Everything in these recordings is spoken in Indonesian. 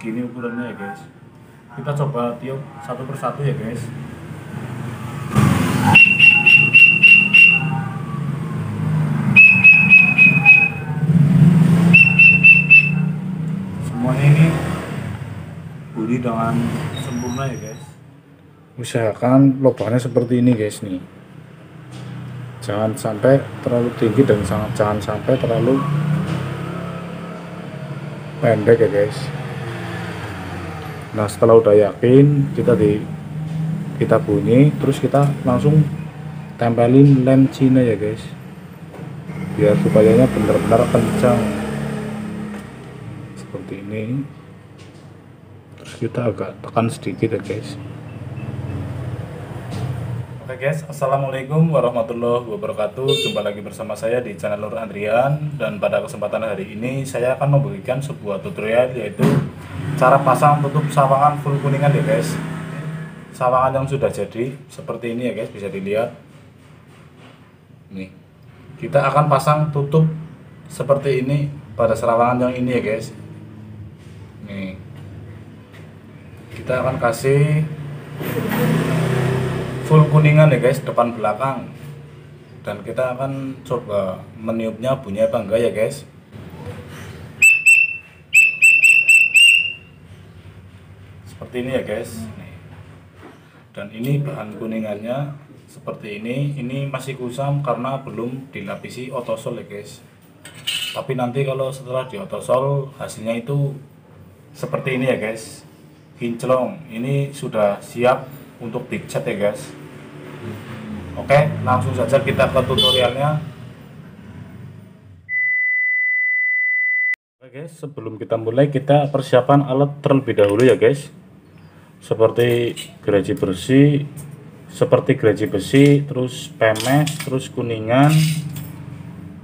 segini ukurannya ya guys. Kita coba tiup satu persatu ya guys. Semuanya ini bunyi dengan sempurna ya guys. Usahakan lubangnya seperti ini guys nih, jangan sampai terlalu tinggi dan jangan sampai terlalu pendek ya guys. Nah setelah udah yakin, kita bunyi, terus kita langsung tempelin lem Cina ya guys, biar supayanya benar-benar kencang seperti ini. Terus kita agak tekan sedikit ya guys. Oke guys, assalamualaikum warahmatullahi wabarakatuh. Jumpa lagi bersama saya di channel Nur Andrian. Dan pada kesempatan hari ini saya akan memberikan sebuah tutorial, yaitu cara pasang tutup sawangan full kuningan ya guys. Sawangan yang sudah jadi seperti ini ya guys, bisa dilihat. Nih, kita akan pasang tutup seperti ini pada sawangan yang ini ya guys. Nih, kita akan kasih full kuningan ya guys, depan belakang. Dan kita akan coba meniupnya bunyi apa enggak ya guys. Seperti ini ya guys. Dan ini bahan kuningannya seperti ini masih kusam karena belum dilapisi otosol ya guys. Tapi nanti kalau setelah di otosol hasilnya itu seperti ini ya guys, kinclong. Ini sudah siap untuk dicat ya guys. Oke, langsung saja kita ke tutorialnya. Oke guys, sebelum kita mulai, kita persiapan alat terlebih dahulu ya guys. Seperti gergaji besi, terus pemes, terus kuningan,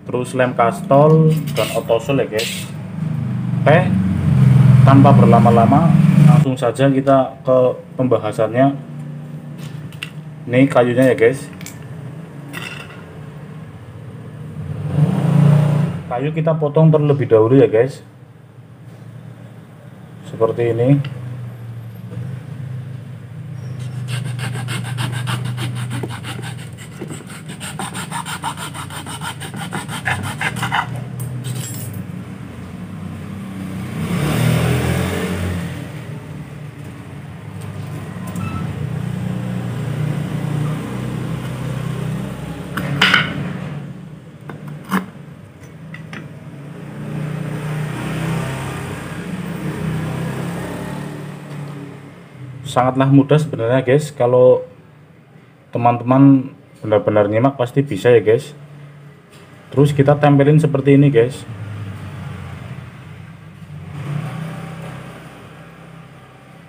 terus lem kastol dan otosol ya guys. Oke, tanpa berlama-lama langsung saja kita ke pembahasannya. Ini kayunya ya guys. Kayu kita potong terlebih dahulu ya guys, seperti ini. Sangatlah mudah sebenarnya guys, kalau teman-teman benar-benar nyimak pasti bisa ya guys. Terus kita tempelin seperti ini guys.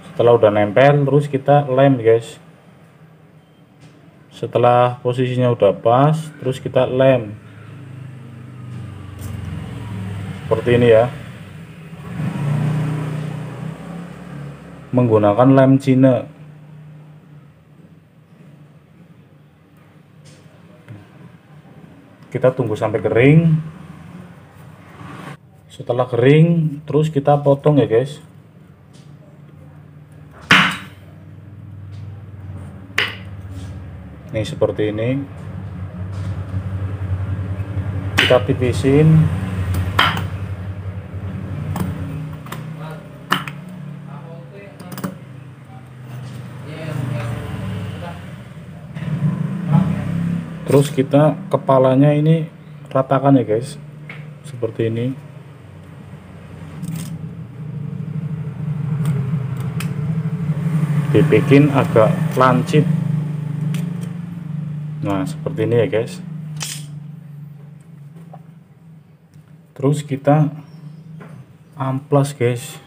Setelah udah nempel, terus kita lem guys. Setelah posisinya udah pas, terus kita lem seperti ini ya, menggunakan lem Cina. Kita tunggu sampai kering. Setelah kering, terus kita potong ya guys. Nih seperti ini. Kita tipisin. Terus kita kepalanya ini ratakan ya guys, seperti ini. Dibikin agak lancip. Nah seperti ini ya guys. Terus kita amplas guys.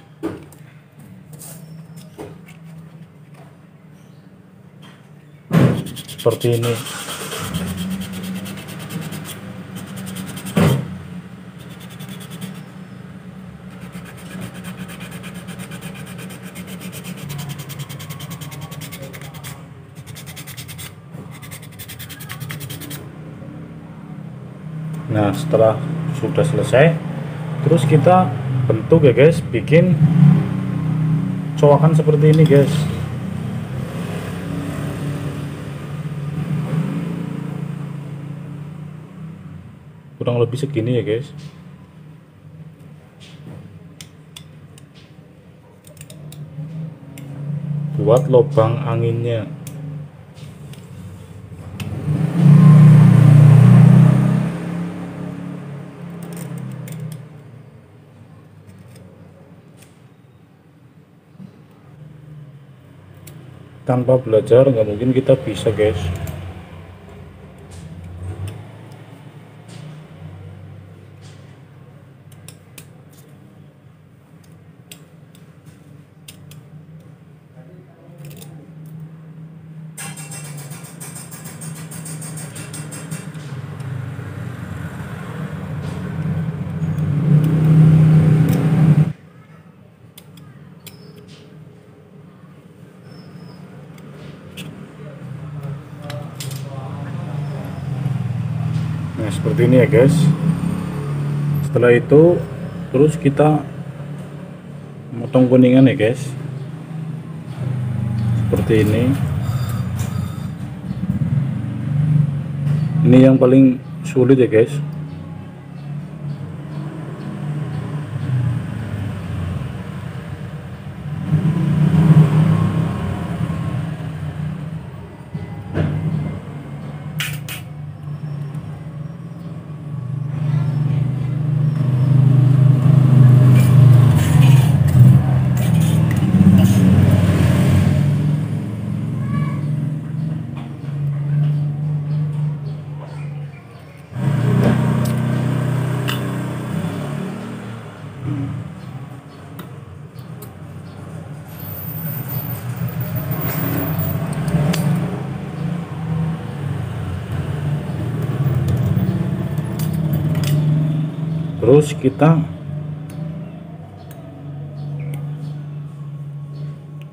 Seperti ini. Nah setelah sudah selesai, terus kita bentuk ya guys, bikin coakan seperti ini guys. Kurang lebih segini ya guys. Buat lubang anginnya. Tanpa belajar nggak mungkin kita bisa guys. Nah seperti ini ya guys. Setelah itu terus kita motong kuningan ya guys, seperti ini yang paling sulit ya guys. Terus kita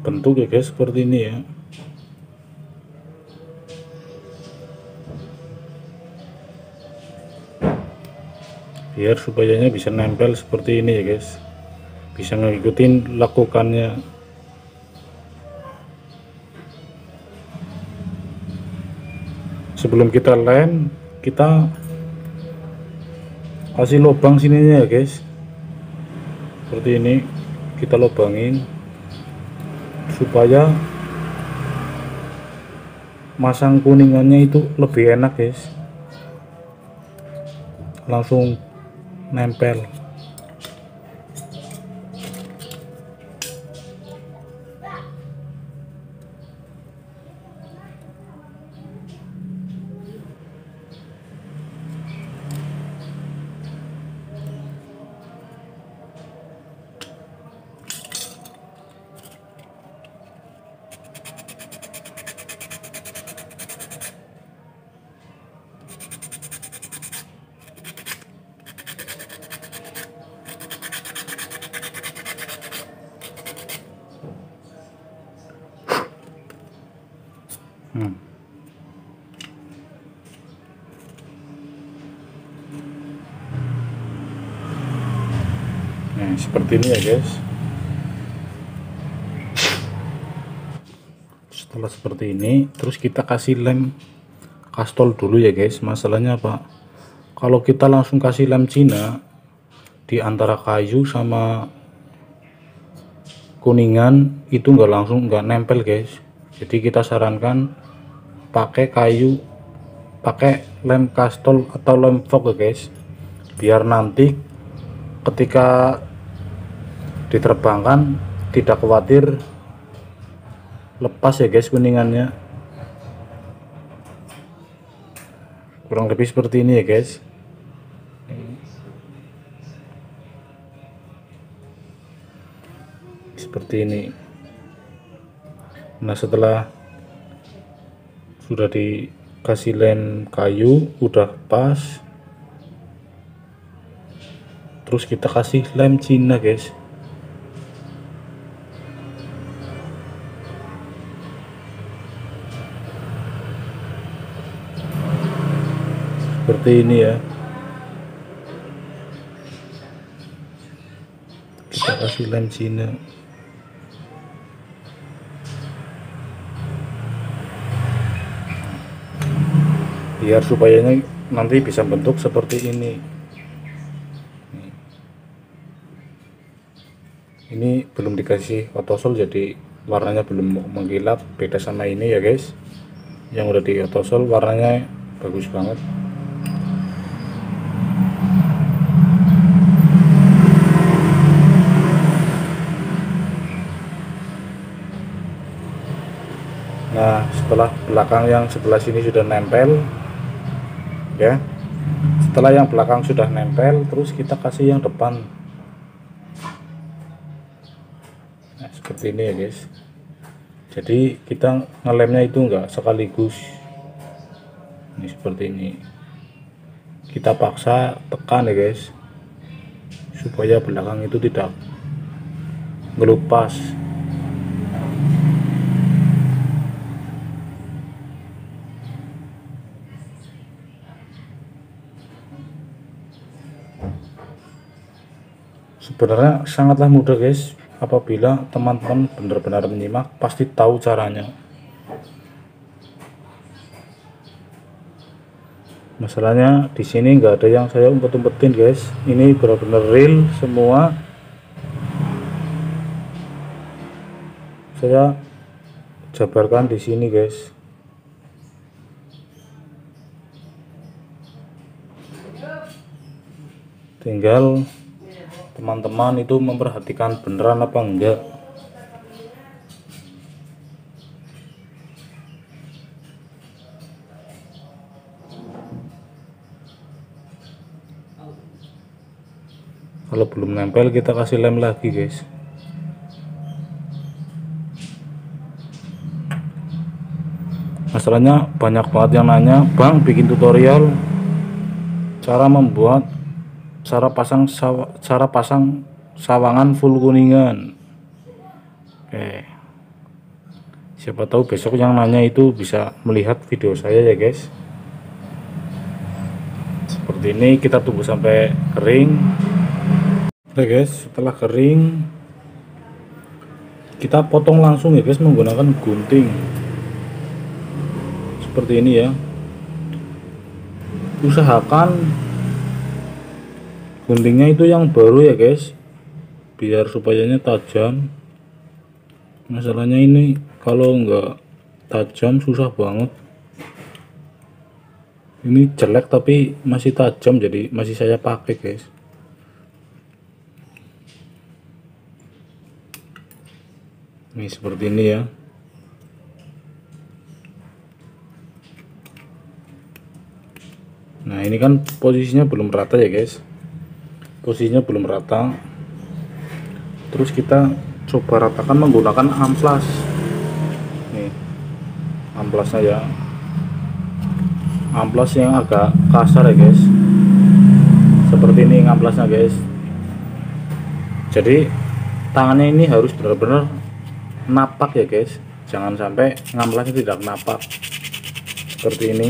bentuk ya guys seperti ini ya. Biar supayanya bisa nempel seperti ini ya guys. Bisa ngikutin lakukannya. Sebelum kita lem, kita kasih lubang sininya ya guys, seperti ini kita lubangin supaya masang kuningannya itu lebih enak guys, langsung nempel. Nah seperti ini ya guys. Setelah seperti ini terus kita kasih lem kastol dulu ya guys. Masalahnya apa, kalau kita langsung kasih lem Cina di antara kayu sama kuningan itu nggak nempel guys. Jadi kita sarankan pakai kayu, pakai lem kastol atau lem fog ya guys, biar nanti ketika diterbangkan tidak khawatir lepas ya guys kuningannya. Kurang lebih seperti ini ya guys. Seperti ini. Nah setelah sudah dikasih lem kayu udah pas, terus kita kasih lem Cina guys. Seperti ini ya, kita kasih lem Cina. biar supaya nanti bisa bentuk seperti ini. Ini belum dikasih otosol jadi warnanya belum mengkilap, beda sama ini ya guys. Yang udah di otosol warnanya bagus banget. Nah, setelah belakang yang sebelah sini sudah nempel ya, setelah yang belakang sudah nempel, terus kita kasih yang depan. Nah, seperti ini ya guys. Jadi kita ngelemnya itu enggak sekaligus. Ini seperti ini. Kita paksa tekan ya guys, supaya belakang itu tidak ngelupas. Sebenarnya sangatlah mudah guys, apabila teman-teman benar-benar menyimak pasti tahu caranya. Masalahnya di sini nggak ada yang saya umpet-umpetin guys, ini benar-benar real semua. Saya jabarkan di sini guys. Tinggal teman-teman itu memperhatikan beneran apa enggak. Kalau belum nempel kita kasih lem lagi guys. Masalahnya banyak banget yang nanya, "Bang, bikin tutorial cara membuat cara pasang sawangan full kuningan." Oke, siapa tahu besok yang nanya itu bisa melihat video saya ya guys. Seperti ini, kita tunggu sampai kering. Oke guys, setelah kering kita potong langsung ya guys menggunakan gunting seperti ini ya. Usahakan guntingnya itu yang baru ya guys, biar supayanya tajam. Masalahnya ini kalau enggak tajam susah banget. Ini jelek tapi masih tajam, jadi masih saya pakai guys. Ini seperti ini ya. Nah, ini kan posisinya belum rata ya guys, posisinya belum rata. Terus kita coba ratakan menggunakan amplas. Nih amplasnya ya, amplas yang agak kasar ya guys. Seperti ini amplasnya guys. Jadi tangannya ini harus benar-benar napak ya guys, jangan sampai ngamplasnya tidak napak. Seperti ini.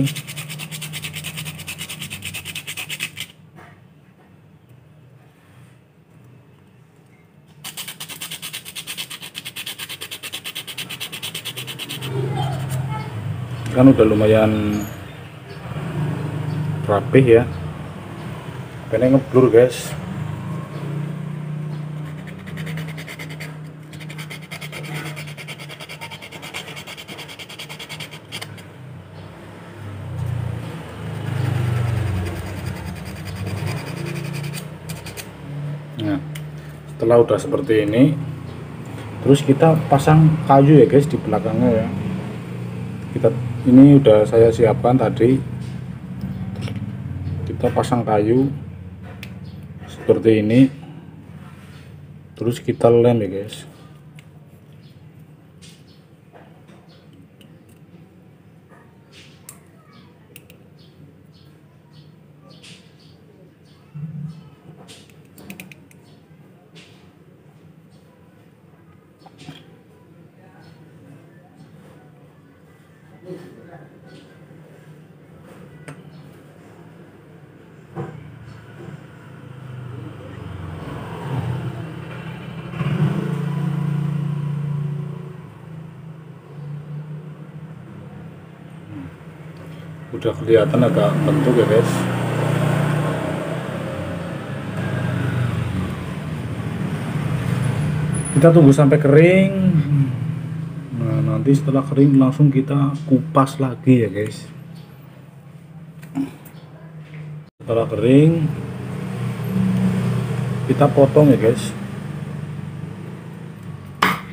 Kan udah lumayan rapih ya, pengen ngeblur guys. Nah, setelah udah seperti ini, terus kita pasang kayu ya guys di belakangnya ya. Ini udah saya siapkan tadi. Kita pasang kayu seperti ini, terus kita lem ya guys. Udah kelihatan agak bentuk ya guys. Kita tunggu sampai kering. Nah, nanti setelah kering langsung kita kupas lagi ya guys. Setelah kering kita potong ya guys,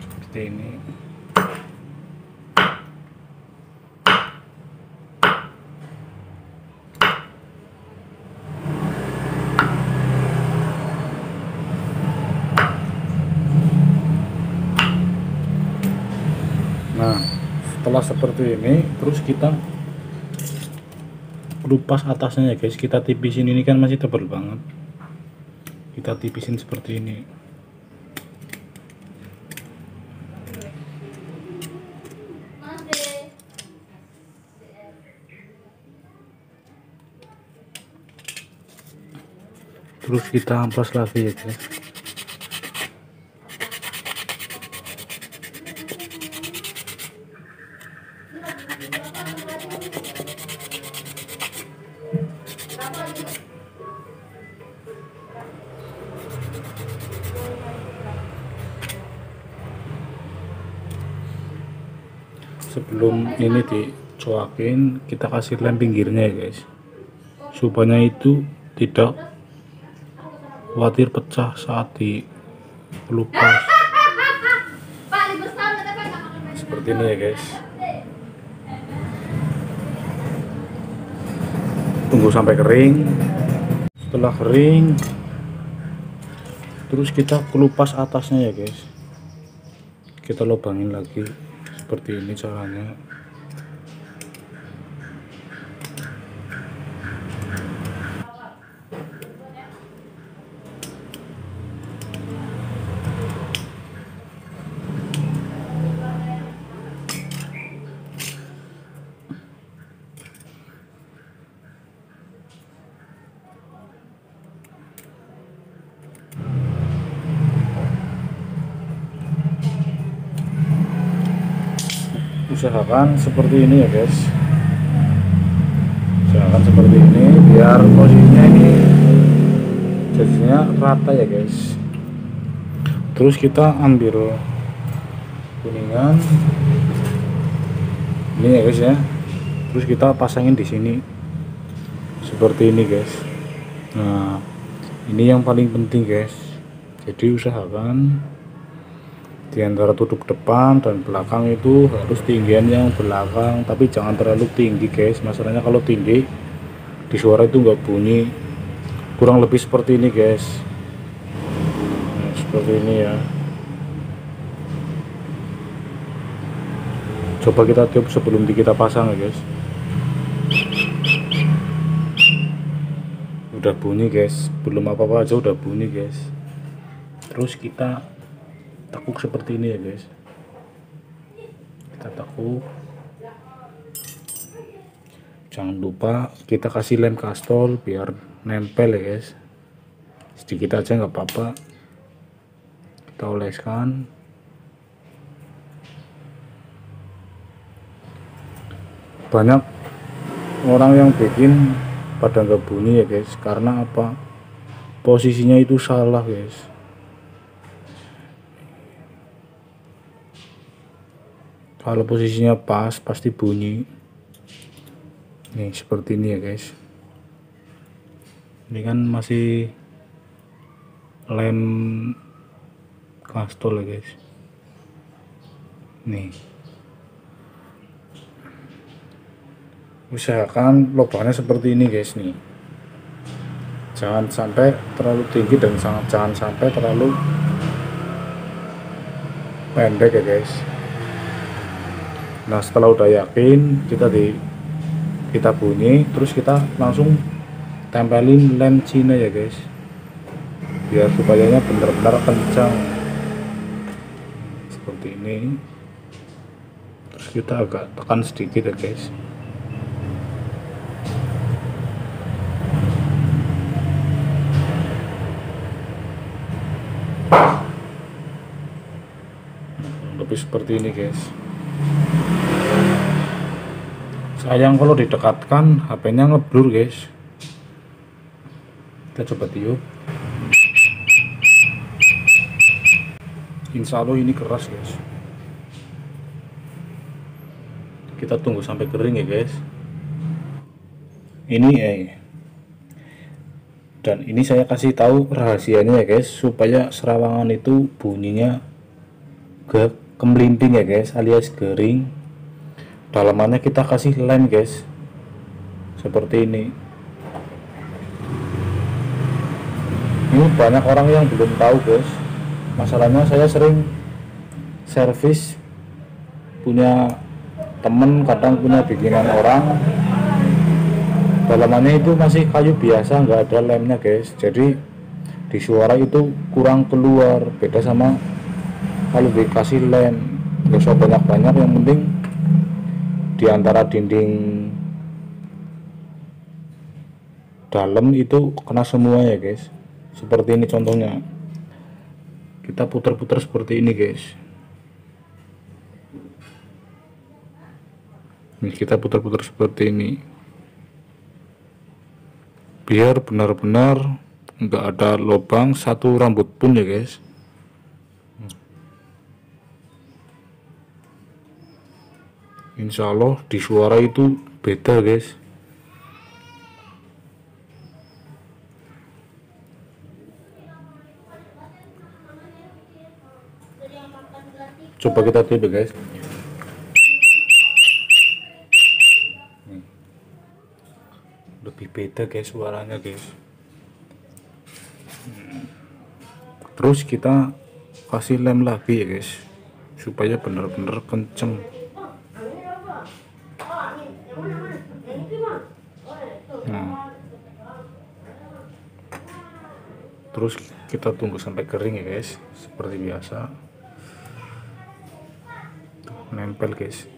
seperti ini. Nah, setelah seperti ini terus kita kelupas atasnya ya guys. Kita tipisin, ini kan masih tebal banget, kita tipisin seperti ini. Terus kita amplas lagi ya guys. Sebelum ini dicuakin, kita kasih lem pinggirnya ya guys, supaya itu tidak khawatir pecah saat dilupas. Seperti ini ya guys. Tunggu sampai kering. Setelah kering terus kita kelupas atasnya ya guys. Kita lubangin lagi. Seperti ini caranya. Usahakan seperti ini ya guys, usahakan seperti ini biar posisinya ini jadinya rata ya guys. Terus kita ambil kuningan ini ya guys ya, terus kita pasangin di sini seperti ini guys. Nah, ini yang paling penting guys, jadi usahakan di antara tutup depan dan belakang itu harus tinggian yang belakang, tapi jangan terlalu tinggi guys. Masalahnya kalau tinggi di suara itu nggak bunyi. Kurang lebih seperti ini guys. Nah, seperti ini ya. Coba kita tiup sebelum kita pasang ya guys. Udah bunyi guys, belum apa-apa aja udah bunyi guys. Terus kita tekuk seperti ini ya guys, kita tekuk. Jangan lupa kita kasih lem kastol biar nempel ya guys, sedikit aja nggak apa-apa. Kita oleskan. Banyak orang yang bikin pada nggak bunyi ya guys, karena apa, posisinya itu salah guys. Kalau posisinya pas pasti bunyi. Nih seperti ini ya guys. Ini kan masih lem kastol ya guys. Nih. Usahakan lubangnya seperti ini guys nih. Jangan sampai terlalu tinggi dan jangan sampai terlalu pendek ya guys. Nah, setelah udah yakin kita bunyi, terus kita langsung tempelin lem Cina ya guys, biar supayanya benar-benar kencang seperti ini. Terus kita agak tekan sedikit ya guys. Lebih seperti ini guys. Sayang kalau didekatkan HP-nya ngeblur guys. Kita coba tiup. Insya Allah ini keras guys. Kita tunggu sampai kering ya guys. Ini dan ini saya kasih tahu rahasianya ya guys, supaya serawangan itu bunyinya gak kemelinting ya guys, alias garing. Dalamannya kita kasih lem guys, seperti ini. Ini banyak orang yang belum tahu guys. Masalahnya saya sering servis punya temen, kadang punya bikinan orang, dalamannya itu masih kayu biasa, nggak ada lemnya guys. Jadi di suara itu kurang keluar, beda sama kalau dikasih lem. Gak usah banyak-banyak, yang penting di antara dinding dalam itu kena semua ya guys. Seperti ini contohnya, kita putar-putar seperti ini guys. Ini kita putar-putar seperti ini, biar benar-benar nggak ada lubang satu rambut pun ya guys. Insya Allah di suara itu beda guys. Coba kita tiup ya guys. Lebih beda guys suaranya guys. Terus kita kasih lem lagi ya guys, supaya benar-benar kenceng. Terus kita tunggu sampai kering ya guys, seperti biasa. Nempel guys.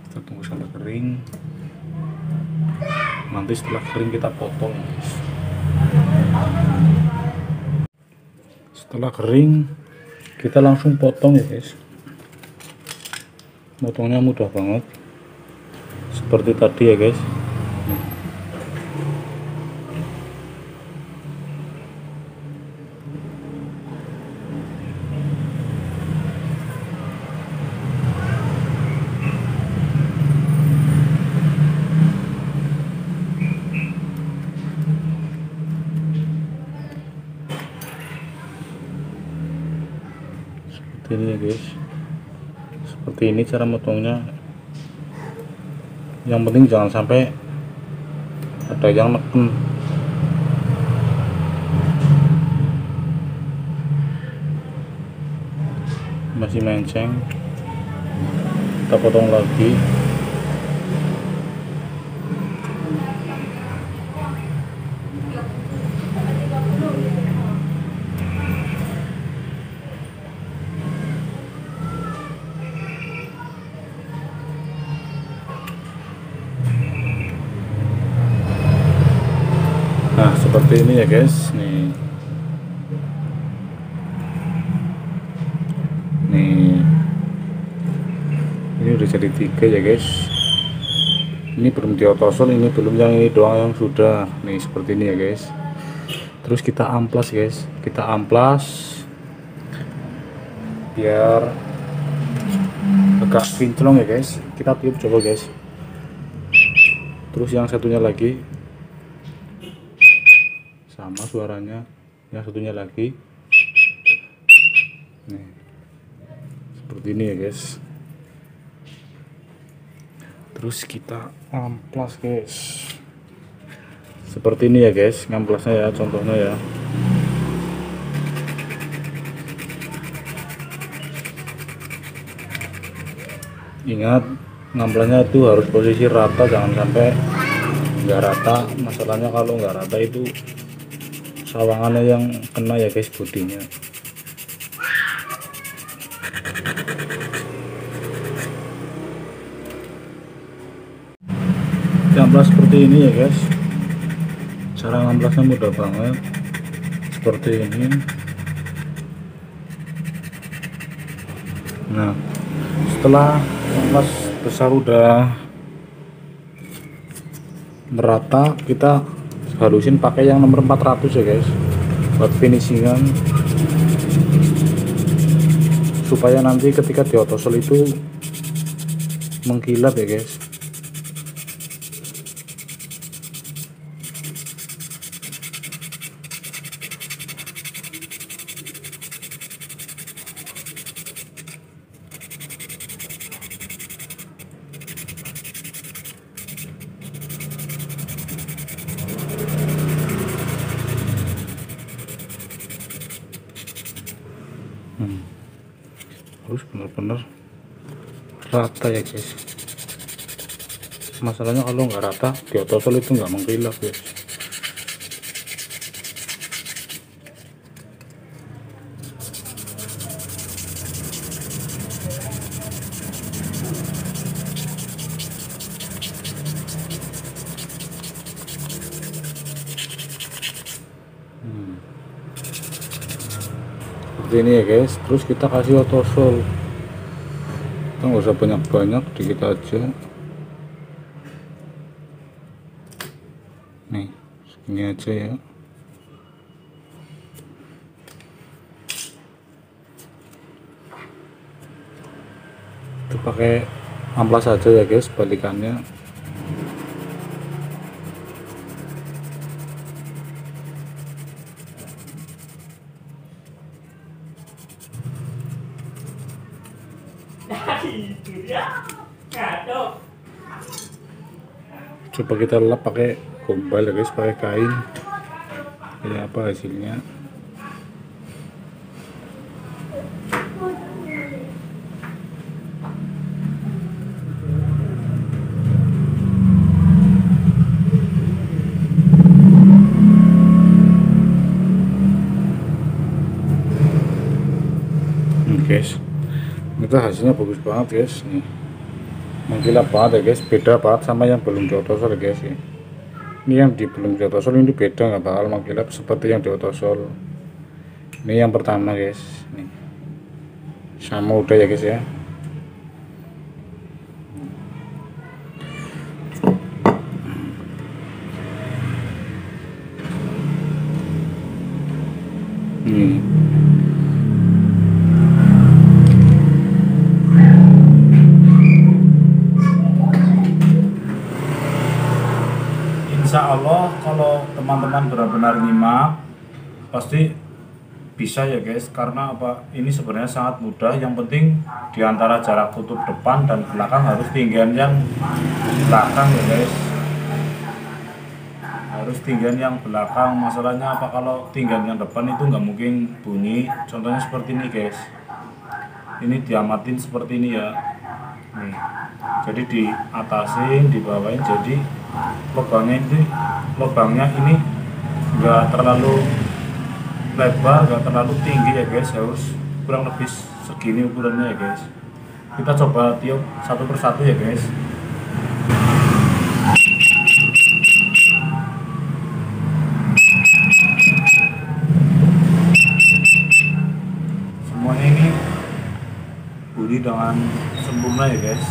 Kita tunggu sampai kering. Nanti setelah kering kita potong guys. Setelah kering kita langsung potong ya guys. Potongnya mudah banget seperti tadi ya guys. Seperti ini ya guys, seperti ini cara motongnya. Yang penting jangan sampai ada yang neken. Masih menceng, kita potong lagi. Nah seperti ini ya guys. Nih ini udah jadi 3 ya guys. Ini belum diotosol, ini belum, yang ini doang yang sudah. Nih seperti ini ya guys. Terus kita amplas guys, kita amplas biar agak kinclong ya guys. Kita tiup coba guys. Terus yang satunya lagi sama suaranya, yang satunya lagi. Nih seperti ini ya guys. Terus kita amplas guys, seperti ini ya guys ngamplasnya ya, contohnya ya. Ingat ngamplasnya itu harus posisi rata, jangan sampai nggak rata. Masalahnya kalau nggak rata itu sawangannya yang kena ya guys, bodinya. Amplas seperti ini ya guys. Cara ngamplasnya mudah banget, seperti ini. Nah, setelah amplas besar udah merata, kita halusin pakai yang nomor 400 ya guys, buat finishingan, supaya nanti ketika di otosol itu mengkilap ya guys. Harus benar-benar rata ya guys. Masalahnya kalau nggak rata di otosol itu nggak mengkilap guys. Seperti ini ya guys. Terus kita kasih otosol, kita nggak usah banyak-banyak, dikit aja nih, segini aja ya. Itu pakai amplas saja ya guys, balikannya. Itu dia. Ngaco. Coba kita lap pakai gombal ya guys, pakai kain. Ini apa hasilnya? Guys, itu hasilnya bagus banget guys, nih mengkilap banget ya guys, beda banget sama yang belum diotosol ya guys ya. Ini yang di belum diotosol ini beda, nggak bakal mengkilap seperti yang diotosol. Ini yang pertama guys, nih sama udah ya guys ya. Nih Insya Allah kalau teman-teman benar-benar nyimak pasti bisa ya guys, karena apa, ini sebenarnya sangat mudah. Yang penting diantara jarak tutup depan dan belakang harus tinggian yang belakang ya guys, harus tinggian yang belakang. Masalahnya apa, kalau tinggian yang depan itu nggak mungkin bunyi. Contohnya seperti ini guys, ini diamatin seperti ini ya nih, jadi diatasin, dibawain, jadi lubangnya ini enggak terlalu lebar, enggak terlalu tinggi ya guys, harus kurang lebih segini ukurannya ya guys. Kita coba tiup satu persatu ya guys. Semuanya ini bunyi dengan sempurna ya guys,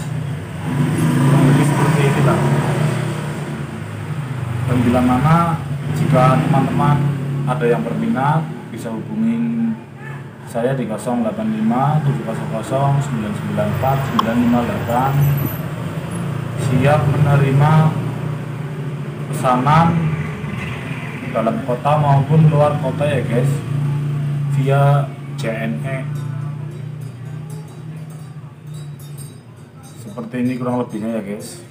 kurang lebih seperti ini lah. Dan bila mana jika teman-teman ada yang berminat bisa hubungin saya di 085 700 994 958. Siap menerima pesanan dalam kota maupun luar kota ya guys, via JNE. Seperti ini kurang lebihnya ya guys,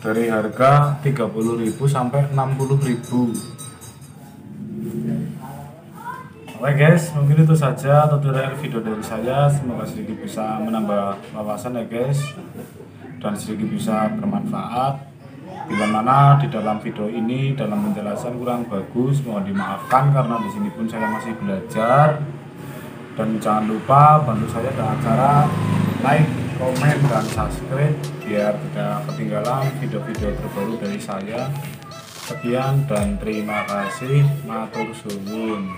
dari harga 30.000 sampai 60.000. Oke guys, mungkin itu saja tutorial video dari saya. Semoga sedikit bisa menambah wawasan ya guys, dan sedikit bisa bermanfaat. Bila mana di dalam video ini dalam penjelasan kurang bagus, mohon dimaafkan karena di sini pun saya masih belajar. Dan jangan lupa bantu saya dengan cara like, komen, dan subscribe biar tidak ketinggalan video-video terbaru dari saya. Sekian dan terima kasih, matur suwun.